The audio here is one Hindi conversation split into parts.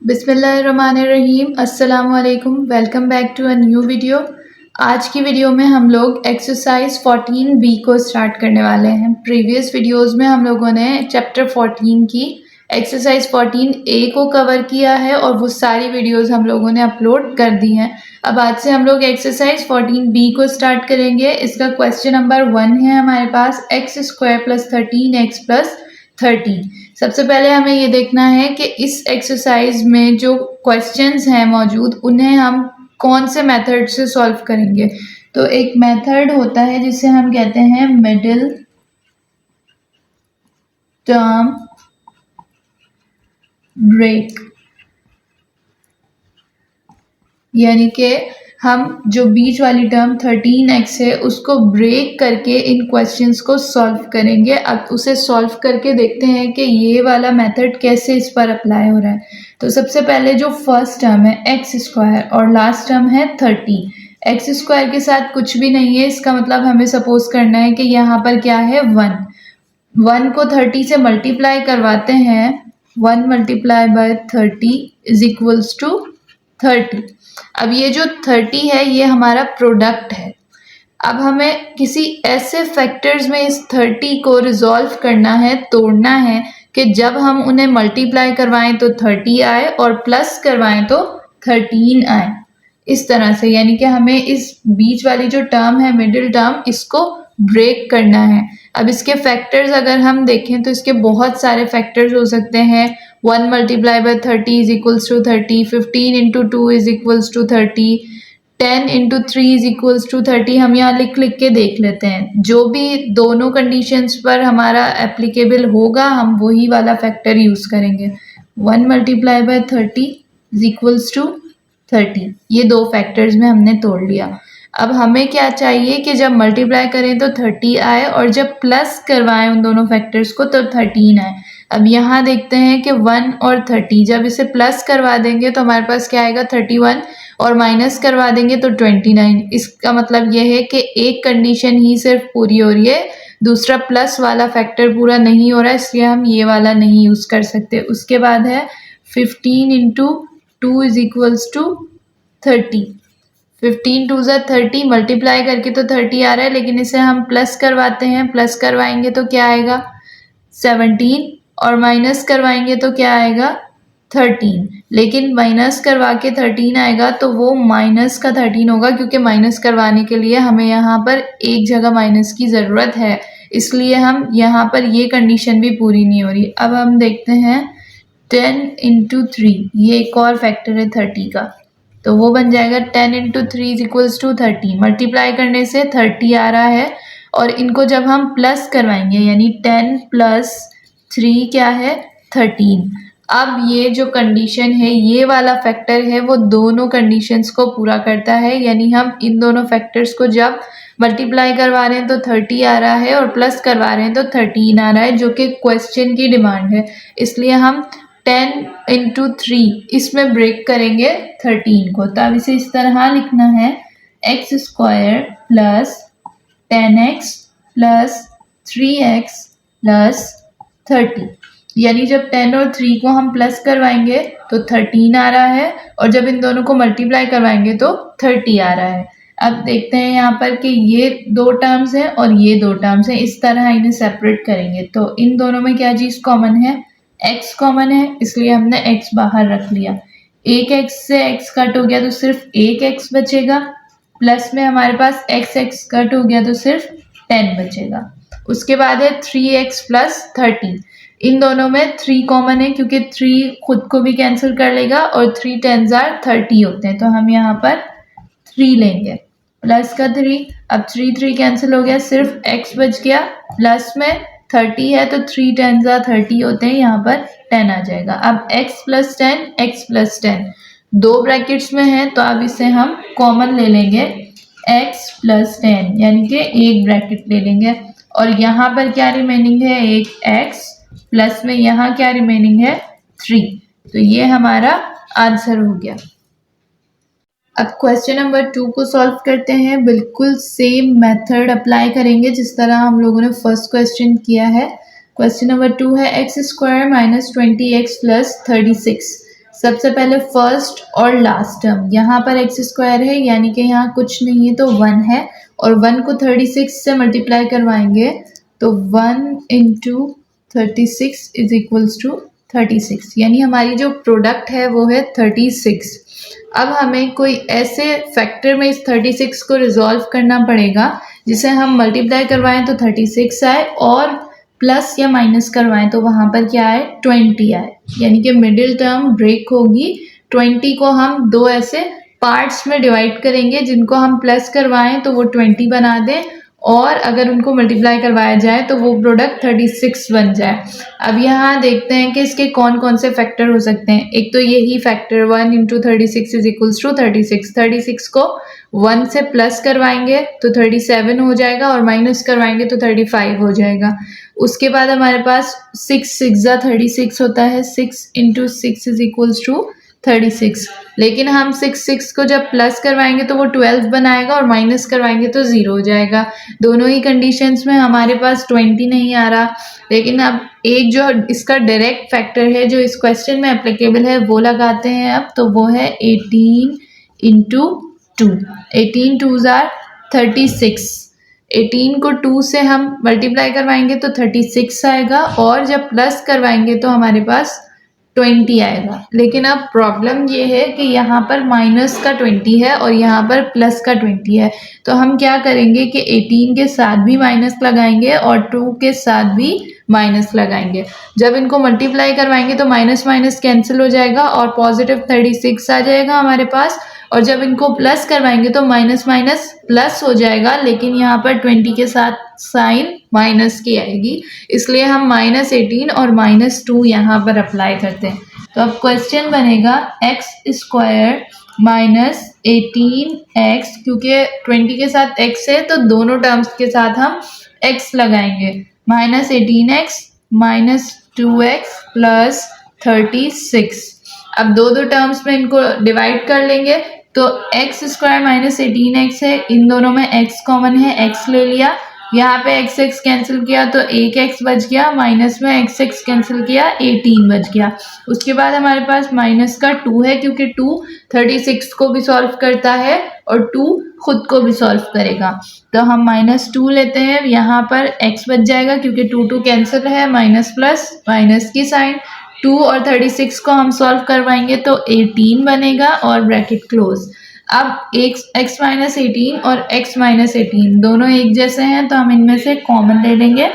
बिस्मिल्लाहिर्रहमानिर्रहीम। अस्सलाम वालेकुम। Welcome back to a new video. आज की वीडियो में हम लोग एक्सरसाइज 14B को स्टार्ट करने वाले हैं। प्रीवियस वीडियोस में हम लोगों ने चैप्टर 14 की एक्सरसाइज 14A को कवर किया है और वो सारी वीडियोस हम लोगों ने अपलोड कर दी हैं। अब आज से हम लोग एक्सरसाइज 14B को स्टार्ट करेंगे। इसका क्वेश्चन नंबर 1 है हमारे पास, x² + 13x + 30। सबसे पहले हमें ये देखना है कि इस एक्सरसाइज में जो क्वेश्चंस हैं मौजूद उन्हें हम कौन से मेथड से सॉल्व करेंगे। तो एक मेथड होता है जिसे हम कहते हैं मिडिल टर्म ब्रेक, यानी कि हम जो बीच वाली टर्म 13x है उसको ब्रेक करके इन क्वेश्चंस को सॉल्व करेंगे। अब उसे सॉल्व करके देखते हैं कि ये वाला मेथड कैसे इस पर अप्लाई हो रहा है। तो सबसे पहले जो फर्स्ट टर्म है x² और लास्ट टर्म है 30। x² के साथ कुछ भी नहीं है, इसका मतलब हमें सपोज करना है कि यहाँ पर क्या है 1 को 30 से मल्टीप्लाई करवाते हैं। 1 × 30 = 30। अब ये जो 30 है ये हमारा प्रोडक्ट है। अब हमें किसी ऐसे फैक्टर्स में इस 30 को रिजॉल्व करना है, तोड़ना है कि जब हम उन्हें मल्टीप्लाई करवाएं तो 30 आए और प्लस करवाएं तो 13 आए। इस तरह से, यानी कि हमें इस बीच वाली जो टर्म है मिडिल टर्म, इसको ब्रेक करना है। अब इसके फैक्टर्स अगर हम देखें तो इसके बहुत सारे फैक्टर्स हो सकते हैं। 1 × 30 = 30, 15 × 2 = 30, 10 × 3 = 30। हम यहाँ लिख के देख लेते हैं। जो भी दोनों कंडीशंस पर हमारा एप्लीकेबल होगा हम वही वाला फैक्टर यूज़ करेंगे। 1 × 30 = 30। ये दो फैक्टर्स में हमने तोड़ लिया। अब हमें क्या चाहिए कि जब मल्टीप्लाई करें तो 30 आए और जब प्लस करवाएं उन दोनों फैक्टर्स को तो 13 आए। अब यहाँ देखते हैं कि 1 और 30, जब इसे प्लस करवा देंगे तो हमारे पास क्या आएगा 31 और माइनस करवा देंगे तो 29। इसका मतलब यह है कि एक कंडीशन ही सिर्फ पूरी हो रही है, दूसरा प्लस वाला फैक्टर पूरा नहीं हो रहा है, इसलिए हम ये वाला नहीं यूज़ कर सकते। उसके बाद है 15 × 2 = 30। 15 × 2 = 30, मल्टीप्लाई करके तो 30 आ रहा है, लेकिन इसे हम प्लस करवाते हैं। प्लस करवाएंगे तो क्या आएगा 17 और माइनस करवाएंगे तो क्या आएगा 13। लेकिन माइनस करवा के 13 आएगा तो वो माइनस का 13 होगा, क्योंकि माइनस करवाने के लिए हमें यहाँ पर एक जगह माइनस की ज़रूरत है, इसलिए हम यहाँ पर ये कंडीशन भी पूरी नहीं हो रही। अब हम देखते हैं 10 × 3, ये एक और फैक्टर है 30 का, तो वो बन जाएगा 10 × 3 = 30। मल्टीप्लाई करने से 30 आ रहा है और इनको जब हम प्लस करवाएंगे यानी 10 + 3 क्या है 13। अब ये जो कंडीशन है, ये वाला फैक्टर है, वो दोनों कंडीशंस को पूरा करता है। यानी हम इन दोनों फैक्टर्स को जब मल्टीप्लाई करवा रहे हैं तो 30 आ रहा है और प्लस करवा रहे हैं तो 13 आ रहा है, जो कि क्वेश्चन की डिमांड है। इसलिए हम 10 × 3 इसमें ब्रेक करेंगे 13 को। तो अब इसे इस तरह लिखना है x² + 10x + 3x + 30। यानी जब 10 और 3 को हम प्लस करवाएंगे तो 13 आ रहा है और जब इन दोनों को मल्टीप्लाई करवाएंगे तो 30 आ रहा है। अब देखते हैं यहाँ पर कि ये दो टर्म्स हैं और ये दो टर्म्स हैं, इस तरह इन्हें सेपरेट करेंगे तो इन दोनों में क्या चीज़ कॉमन है, x कॉमन है, इसलिए हमने x बाहर रख लिया। एक x से x कट हो गया तो सिर्फ एक x बचेगा, प्लस में हमारे पास x कट हो गया तो सिर्फ 10 बचेगा। उसके बाद है 3x + 30। इन दोनों में 3 कॉमन है क्योंकि 3 खुद को भी कैंसिल कर लेगा और 3 10s are 30 होते हैं, तो हम यहाँ पर 3 लेंगे प्लस का 3। अब 3 कैंसिल हो गया, सिर्फ x बच गया, प्लस में 30 है तो 3 10s are 30 होते हैं, यहाँ पर 10 आ जाएगा। अब x + 10 x + 10 दो ब्रैकेट्स में है तो अब इसे हम कॉमन ले लेंगे x + 10, यानी कि एक ब्रैकेट ले लेंगे और यहाँ पर क्या रिमेनिंग है एक x, प्लस में यहाँ क्या रिमेनिंग है 3। तो ये हमारा आंसर हो गया। अब क्वेश्चन नंबर 2 को सॉल्व करते हैं। बिल्कुल सेम मेथड अप्लाई करेंगे जिस तरह हम लोगों ने फर्स्ट क्वेश्चन किया है। क्वेश्चन नंबर 2 है x² - 20x + 36। सबसे पहले फर्स्ट और लास्ट टर्म, यहाँ पर एक्स स्क्वायर है यानी कि यहाँ कुछ नहीं है तो 1 है, और 1 को 36 से मल्टीप्लाई करवाएंगे तो 1 इंटू 36 इज इक्वल्स टू 36, यानी हमारी जो प्रोडक्ट है वो है 36। अब हमें कोई ऐसे फैक्टर में इस 36 को रिजॉल्व करना पड़ेगा जिसे हम मल्टीप्लाई करवाएं तो 36 आए, और प्लस या माइनस करवाएं तो वहाँ पर क्या आए, 20 आए, यानी कि मिडिल टर्म ब्रेक होगी। 20 को हम दो ऐसे पार्ट्स में डिवाइड करेंगे, जिनको हम प्लस करवाएं तो वो 20 बना दें, और अगर उनको मल्टीप्लाई करवाया जाए तो वो प्रोडक्ट 36 बन जाए। अब यहाँ देखते हैं कि इसके कौन कौन से फैक्टर हो सकते हैं। एक तो यही factor 1 into 36 is equals to 36। 36 को 1 से प्लस करवाएंगे तो 37 हो जाएगा, और माइनस करवाएंगे तो 35 हो जाएगा। उसके बाद हमारे पास 6 6 36 होता है, 6 इंटू 6 इज इक्वल्स टू 36। लेकिन हम 6 को जब प्लस करवाएंगे तो वो 12 बनाएगा, और माइनस करवाएंगे तो 0 हो जाएगा। दोनों ही कंडीशंस में हमारे पास 20 नहीं आ रहा। लेकिन अब एक जो इसका डायरेक्ट फैक्टर है जो इस क्वेश्चन में एप्लीकेबल है वो लगाते हैं अब, तो वो है 18 इंटू 2। 18 2s are 36। 18 को 2 से हम मल्टीप्लाई करवाएंगे तो 36 आएगा, और जब प्लस करवाएंगे तो हमारे पास 20 आएगा। लेकिन अब प्रॉब्लम ये है कि यहाँ पर माइनस का 20 है और यहाँ पर प्लस का 20 है, तो हम क्या करेंगे कि 18 के साथ भी माइनस लगाएंगे और 2 के साथ भी माइनस लगाएंगे। जब इनको मल्टीप्लाई करवाएंगे तो माइनस माइनस कैंसिल हो जाएगा और पॉजिटिव 36 आ जाएगा हमारे पास, और जब इनको प्लस करवाएंगे तो माइनस माइनस प्लस हो जाएगा, लेकिन यहाँ पर 20 के साथ साइन माइनस की आएगी, इसलिए हम -18 और -2 यहाँ पर अप्लाई करते हैं। तो अब क्वेश्चन बनेगा x स्क्वायर -18x, क्योंकि 20 के साथ x है तो दोनों टर्म्स के साथ हम x लगाएंगे, -18x -2x प्लस 36। अब दो टर्म्स में इनको डिवाइड कर लेंगे तो x स्क्वायर -18x है, इन दोनों में x कॉमन है, x ले लिया, यहाँ पे x x कैंसिल किया तो एक x बच गया, माइनस में x x कैंसिल किया 18 बच गया। उसके बाद हमारे पास माइनस का 2 है, क्योंकि 2 36 को भी सॉल्व करता है और 2 खुद को भी सॉल्व करेगा, तो हम -2 लेते हैं। यहाँ पर x बच जाएगा क्योंकि 2 2 कैंसिल है, माइनस प्लस माइनस की साइन, 2 और 36 को हम सॉल्व करवाएंगे तो 18 बनेगा और ब्रैकेट क्लोज। अब x -18 और x -18 दोनों एक जैसे हैं तो हम इनमें से कॉमन ले लेंगे,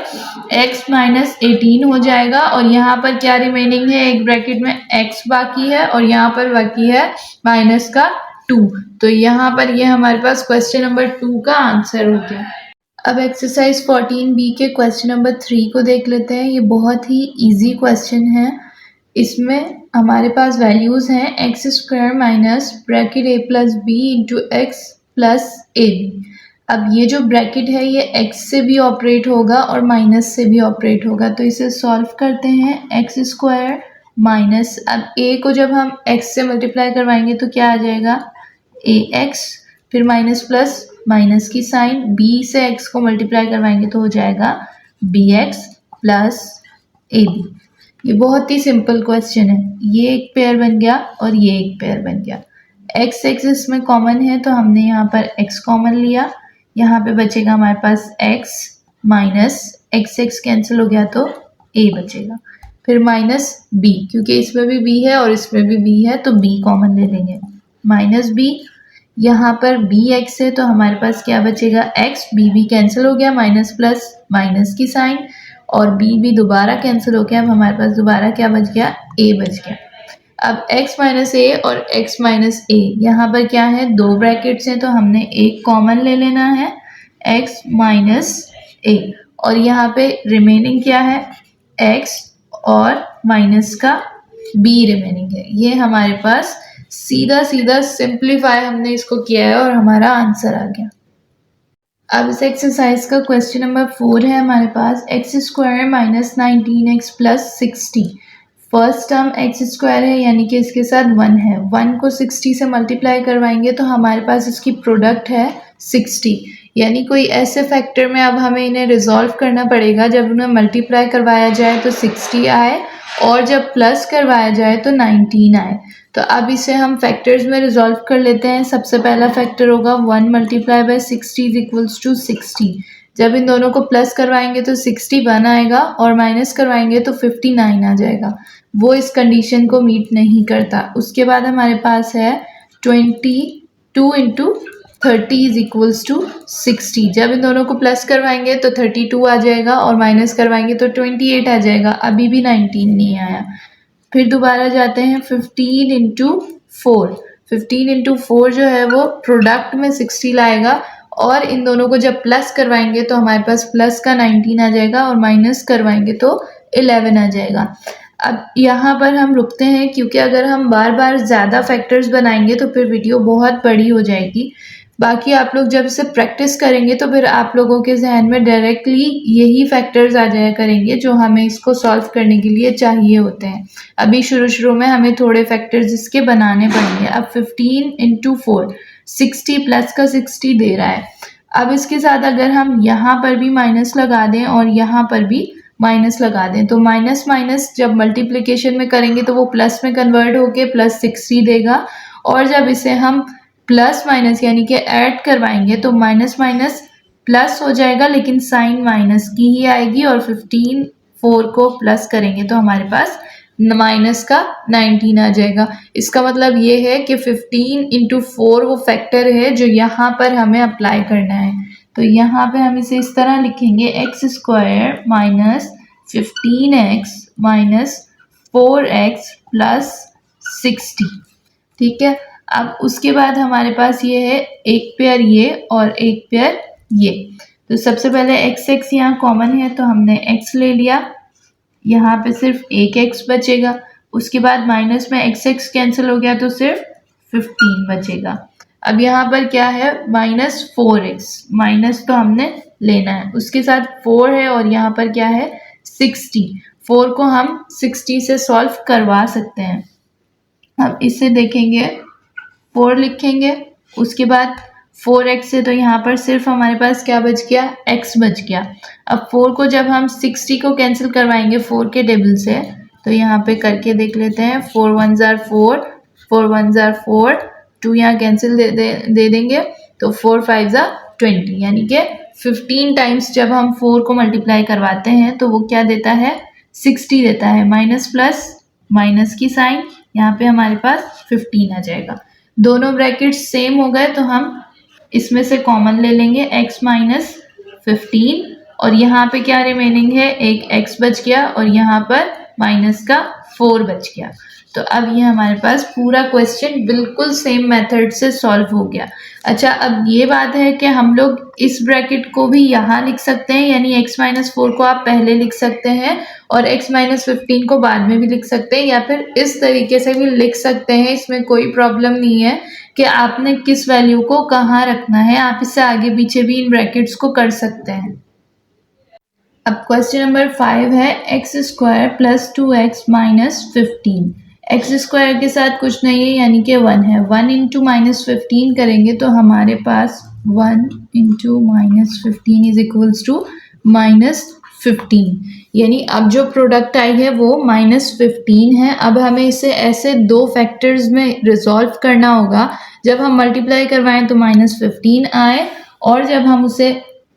x -18 हो जाएगा, और यहाँ पर क्या रिमेनिंग है, एक ब्रैकेट में x बाकी है और यहाँ पर बाकी है माइनस का 2। तो यहाँ पर ये हमारे पास क्वेश्चन नंबर 2 का आंसर हो गया। अब एक्सरसाइज 14b के क्वेश्चन नंबर 3 को देख लेते हैं। ये बहुत ही इजी क्वेश्चन है। इसमें हमारे पास वैल्यूज़ हैं x square minus bracket a plus b into x plus a b. अब ये जो ब्रैकेट है ये x से भी ऑपरेट होगा और माइनस से भी ऑपरेट होगा, तो इसे सॉल्व करते हैं। एक्स स्क्वायर माइनस, अब a को जब हम x से मल्टीप्लाई करवाएंगे तो क्या आ जाएगा, ax, फिर माइनस प्लस माइनस की साइन, b से x को मल्टीप्लाई करवाएंगे तो हो जाएगा bx प्लस ab। ये बहुत ही सिंपल क्वेश्चन है। ये एक पेयर बन गया और ये एक पेयर बन गया। x x इसमें कॉमन है तो हमने यहाँ पर x कॉमन लिया, यहाँ पे बचेगा हमारे पास x minus x x cancel हो गया तो a बचेगा, फिर माइनस b, क्योंकि इसमें भी b है और इसमें भी b है तो b कॉमन ले लेंगे, माइनस b, यहाँ पर bx है तो हमारे पास क्या बचेगा x, b कैंसिल हो गया, माइनस प्लस माइनस की साइन, और b भी दोबारा कैंसिल हो गया, अब हमारे पास दोबारा क्या बच गया, a बच गया। अब x माइनस ए और x माइनस ए, यहाँ पर क्या है, दो ब्रैकेट्स हैं तो हमने एक कॉमन ले लेना है, x माइनस ए, और यहाँ पे रिमेनिंग क्या है, x और माइनस का b रिमेनिंग है। ये हमारे पास सीधा सीधा सिंप्लीफाई हमने इसको किया है और हमारा आंसर आ गया। अब इस एक्सरसाइज का क्वेश्चन नंबर 4 है हमारे पास, x square minus 19x plus 60। First term x square है यानी कि इसके साथ 1 है, 1 को 60 से मल्टीप्लाई करवाएंगे तो हमारे पास इसकी प्रोडक्ट है 60, यानी कोई ऐसे फैक्टर में अब हमें इन्हें रिजॉल्व करना पड़ेगा जब उन्हें मल्टीप्लाई करवाया जाए तो 60 आए और जब प्लस करवाया जाए तो 19 आए। तो अब इसे हम फैक्टर्स में रिजॉल्व कर लेते हैं। सबसे पहला फैक्टर होगा 1 multiply by 60 is equals to 60। जब इन दोनों को प्लस करवाएंगे तो 61 आएगा और माइनस करवाएंगे तो 59 आ जाएगा। वो इस कंडीशन को मीट नहीं करता। उसके बाद हमारे पास है 22 इंटू 30 इज इक्वल्स टू 60। जब इन दोनों को प्लस करवाएंगे तो 32 आ जाएगा और माइनस करवाएंगे तो 28 आ जाएगा। अभी भी 19 नहीं आया। फिर दोबारा जाते हैं 15 इंटू 4। 15 इंटू 4 जो है वो प्रोडक्ट में 60 लाएगा और इन दोनों को जब प्लस करवाएंगे तो हमारे पास प्लस का 19 आ जाएगा और माइनस करवाएंगे तो 11 आ जाएगा। अब यहाँ पर हम रुकते हैं क्योंकि अगर हम बार बार ज़्यादा फैक्टर्स बनाएंगे तो फिर वीडियो बहुत बड़ी हो जाएगी। बाकी आप लोग जब इसे प्रैक्टिस करेंगे तो फिर आप लोगों के जहन में डायरेक्टली यही फैक्टर्स आ जाया करेंगे जो हमें इसको सॉल्व करने के लिए चाहिए होते हैं। अभी शुरू में हमें थोड़े फैक्टर्स इसके बनाने पड़ेंगे। अब 15 इंटू 4 60 प्लस का 60 दे रहा है। अब इसके साथ अगर हम यहाँ पर भी माइनस लगा दें और यहाँ पर भी माइनस लगा दें तो माइनस माइनस जब मल्टीप्लिकेशन में करेंगे तो वो प्लस में कन्वर्ट होके प्लस 60 देगा और जब इसे हम प्लस माइनस यानी कि ऐड करवाएंगे तो माइनस माइनस प्लस हो जाएगा लेकिन साइन माइनस की ही आएगी और 15 4 को प्लस करेंगे तो हमारे पास माइनस का 19 आ जाएगा। इसका मतलब ये है कि 15 इंटू 4 वो फैक्टर है जो यहाँ पर हमें अप्लाई करना है। तो यहाँ पे हम इसे इस तरह लिखेंगे x square minus 15x minus 4x plus 60। ठीक है। अब उसके बाद हमारे पास ये है एक पेयर ये और एक पेयर ये। तो सबसे पहले एक्स एक्स यहाँ कॉमन है तो हमने x ले लिया, यहाँ पे सिर्फ एक x बचेगा। उसके बाद माइनस में एक्स एक्स कैंसिल हो गया तो सिर्फ 15 बचेगा। अब यहाँ पर क्या है माइनस 4x, माइनस तो हमने लेना है, उसके साथ 4 है और यहाँ पर क्या है 60। 4 को हम 60 से सॉल्व करवा सकते हैं। अब इसे देखेंगे 4 लिखेंगे, उसके बाद 4x से तो यहाँ पर सिर्फ हमारे पास क्या बच गया x बच गया। अब 4 को जब हम 60 को कैंसिल करवाएंगे 4 के टेबल से तो यहाँ पे करके देख लेते हैं। 4 1 जार 4, 4 1 जार 4, 2 यहाँ कैंसिल दे देंगे तो 4 5 जार 20 यानी कि 15 टाइम्स जब हम 4 को मल्टीप्लाई करवाते हैं तो वो क्या देता है 60 देता है। माइनस प्लस माइनस की साइन, यहाँ पे हमारे पास 15 आ जाएगा। दोनों ब्रैकेट सेम हो गए तो हम इसमें से कॉमन ले लेंगे x माइनस 15 और यहाँ पे क्या रिमेनिंग है एक x बच गया और यहाँ पर माइनस का 4 बच गया। तो अब ये हमारे पास पूरा क्वेश्चन बिल्कुल सेम मेथड से सॉल्व हो गया। अच्छा, अब ये बात है कि हम लोग इस ब्रैकेट को भी यहाँ लिख सकते हैं, यानी x माइनस 4 को आप पहले लिख सकते हैं और x माइनस 15 को बाद में भी लिख सकते हैं, या फिर इस तरीके से भी लिख सकते हैं। इसमें कोई प्रॉब्लम नहीं है कि आपने किस वैल्यू को कहाँ रखना है, आप इससे आगे पीछे भी इन ब्रैकेट्स को कर सकते हैं। अब क्वेश्चन नंबर 5 है x square plus 2x minus 15। X square के साथ कुछ नहीं है यानी कि 1 है। 1 इंटू माइनस 15 करेंगे तो हमारे पास 1 into minus 15 is equals to minus 15, यानी अब जो प्रोडक्ट आई है वो माइनस 15 है। अब हमें इसे ऐसे दो फैक्टर्स में रिजॉल्व करना होगा, जब हम मल्टीप्लाई करवाएं तो माइनस 15 आए और जब हम उसे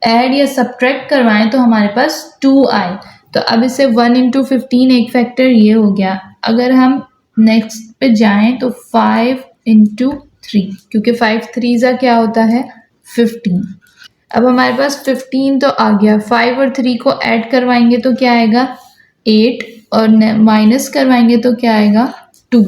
ऐड या सब्ट्रैक्ट करवाएं तो हमारे पास 2 आए। तो अब इसे 1 इंटू 15 एक फैक्टर ये हो गया। अगर हम नेक्स्ट पे जाएं तो 5 इंटू 3, क्योंकि 5 3 जा क्या होता है 15। अब हमारे पास 15 तो आ गया, 5 और 3 को ऐड करवाएंगे तो क्या आएगा 8 और माइनस करवाएंगे तो क्या आएगा 2,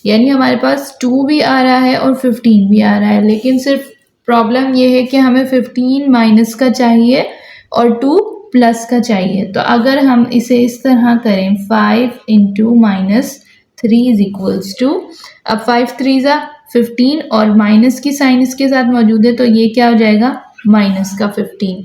यानी हमारे पास 2 भी आ रहा है और 15 भी आ रहा है। लेकिन सिर्फ प्रॉब्लम ये है कि हमें 15 माइनस का चाहिए और 2 प्लस का चाहिए। तो अगर हम इसे इस तरह करें 5 into minus 3 is equals to, अब 5 3 जा 15 और माइनस की साइन इसके साथ मौजूद है तो ये क्या हो जाएगा माइनस का 15।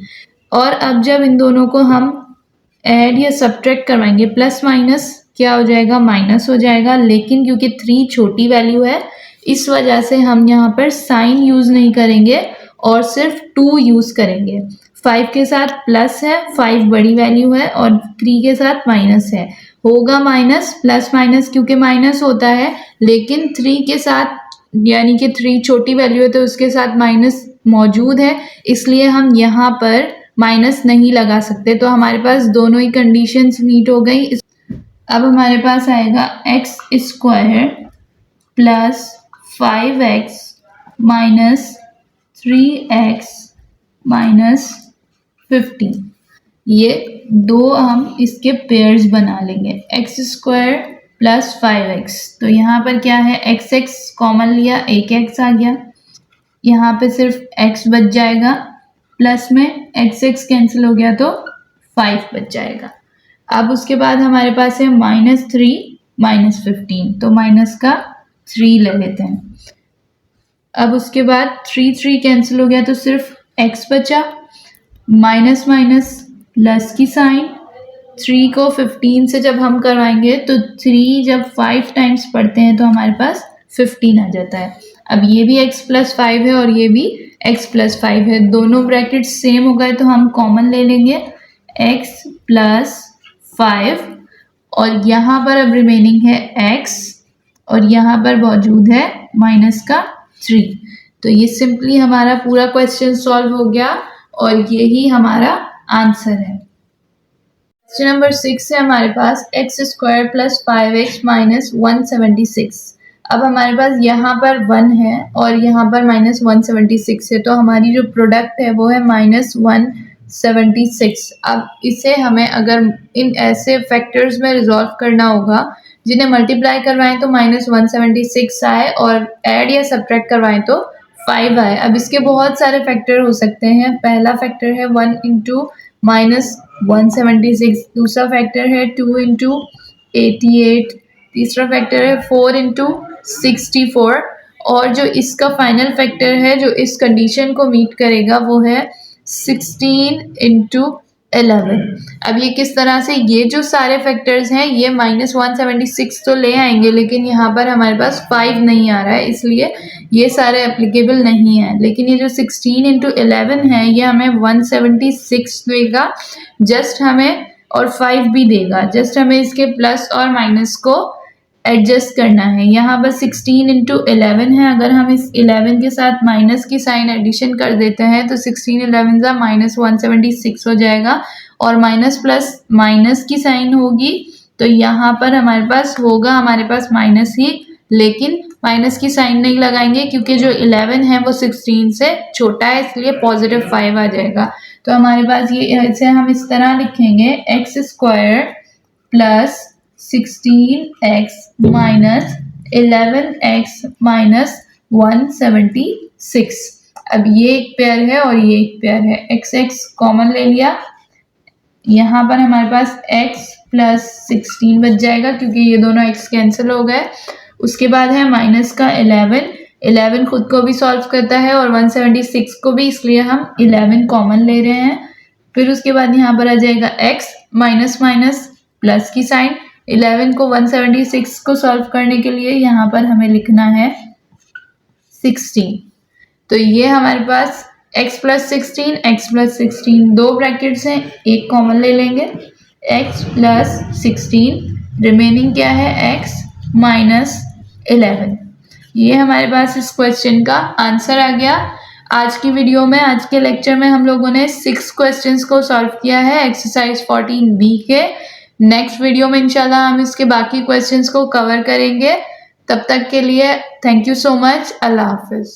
और अब जब इन दोनों को हम ऐड या सब्ट्रैक्ट करवाएंगे प्लस माइनस क्या हो जाएगा माइनस हो जाएगा, लेकिन क्योंकि 3 छोटी वैल्यू है इस वजह से हम यहाँ पर साइन यूज़ नहीं करेंगे और सिर्फ 2 यूज़ करेंगे। 5 के साथ प्लस है, 5 बड़ी वैल्यू है और 3 के साथ माइनस है। होगा माइनस, प्लस माइनस क्योंकि माइनस होता है, लेकिन 3 के साथ, यानी कि 3 छोटी वैल्यू है तो उसके साथ माइनस मौजूद है, इसलिए हम यहाँ पर माइनस नहीं लगा सकते। तो हमारे पास दोनों ही कंडीशंस मीट हो गई। अब हमारे पास आएगा x square plus 5x minus 3x minus 15। ये दो हम इसके पेयर्स बना लेंगे, एक्स स्क्वायर प्लस 5x। तो यहाँ पर क्या है, एक्स एक्स कॉमन लिया, एक एक्स आ गया, यहाँ पे सिर्फ x बच जाएगा, प्लस में एक्स एक्स कैंसिल हो गया तो 5 बच जाएगा। अब उसके बाद हमारे पास है -3 माइनस 15, तो माइनस का 3 ले लेते हैं। अब उसके बाद 3 कैंसिल हो गया तो सिर्फ x बचा, माइनस माइनस प्लस की साइन, 3 को 15 से जब हम करवाएंगे तो 3 जब 5 टाइम्स पढ़ते हैं तो हमारे पास 15 आ जाता है। अब ये भी x प्लस 5 है और ये भी x प्लस 5 है, दोनों ब्रैकेट सेम हो गए तो हम कॉमन ले लेंगे x प्लस 5, और यहाँ पर अब रिमेनिंग है x और यहाँ पर मौजूद है माइनस का 3। तो ये सिंपली हमारा पूरा क्वेश्चन सॉल्व हो गया और यही हमारा आंसर है। क्वेश्चन नंबर 6 है हमारे पास x square plus 5x minus 176। अब हमारे पास यहाँ पर 1 है और यहाँ पर माइनस 176 है, तो हमारी जो प्रोडक्ट है वो है माइनस 176। अब इसे हमें अगर इन ऐसे फैक्टर्स में रिजॉल्व करना होगा जिन्हें मल्टीप्लाई करवाएं तो माइनस 176 आए और ऐड या सब्ट्रैक्ट करवाएं तो 5 आए। अब इसके बहुत सारे फैक्टर हो सकते हैं। पहला फैक्टर है 1 इंटू माइनस 176, दूसरा फैक्टर है 2 इंटू 88, तीसरा फैक्टर है 4 इंटू 64, और जो इसका फाइनल फैक्टर है जो इस कंडीशन को मीट करेगा वो है 16 इंटू 11। अब ये किस तरह से, ये जो सारे फैक्टर्स हैं ये माइनस 176 तो ले आएंगे, लेकिन यहाँ पर हमारे पास 5 नहीं आ रहा है इसलिए ये सारे एप्लीकेबल नहीं है। लेकिन ये जो 16 इंटू 11 है ये हमें 176 देगा जस्ट हमें, और 5 भी देगा, जस्ट हमें इसके प्लस और माइनस को एडजस्ट करना है। यहाँ पर 16 इंटू 11 है, अगर हम इस 11 के साथ माइनस की साइन एडिशन कर देते हैं तो 16 11 जा माइनस 176 हो जाएगा, और माइनस प्लस माइनस की साइन होगी तो यहाँ पर हमारे पास होगा हमारे पास माइनस ही, लेकिन माइनस की साइन नहीं लगाएंगे क्योंकि जो 11 है वो 16 से छोटा है, इसलिए पॉजिटिव 5 आ जाएगा। तो हमारे पास ये, इसे हम इस तरह लिखेंगे x square plus 16x minus 11x minus 176। अब ये एक पेयर है और ये एक पेयर है, x x कॉमन ले लिया, यहाँ पर हमारे पास x प्लस 16 बच जाएगा क्योंकि ये दोनों x कैंसिल हो गए। उसके बाद है माइनस का 11 खुद को भी सॉल्व करता है और 176 को भी, इसलिए हम 11 कॉमन ले रहे हैं। फिर उसके बाद यहाँ पर आ जाएगा x माइनस माइनस प्लस की साइन, 11 को 176 को सॉल्व करने के लिए यहाँ पर हमें लिखना है 16। तो ये हमारे पास x प्लस 16 दो ब्रैकेट्स हैं, एक कॉमन ले लेंगे, x प्लस 16, रिमेनिंग क्या है x माइनस 11। ये हमारे पास इस क्वेश्चन का आंसर आ गया। आज की वीडियो में, आज के लेक्चर में हम लोगों ने 6 क्वेश्चंस को सॉल्व किया है एक्सरसाइज 14B के। नेक्स्ट वीडियो में इंशाल्लाह हम इसके बाकी क्वेश्चंस को कवर करेंगे। तब तक के लिए thank you so much. Allah Hafiz.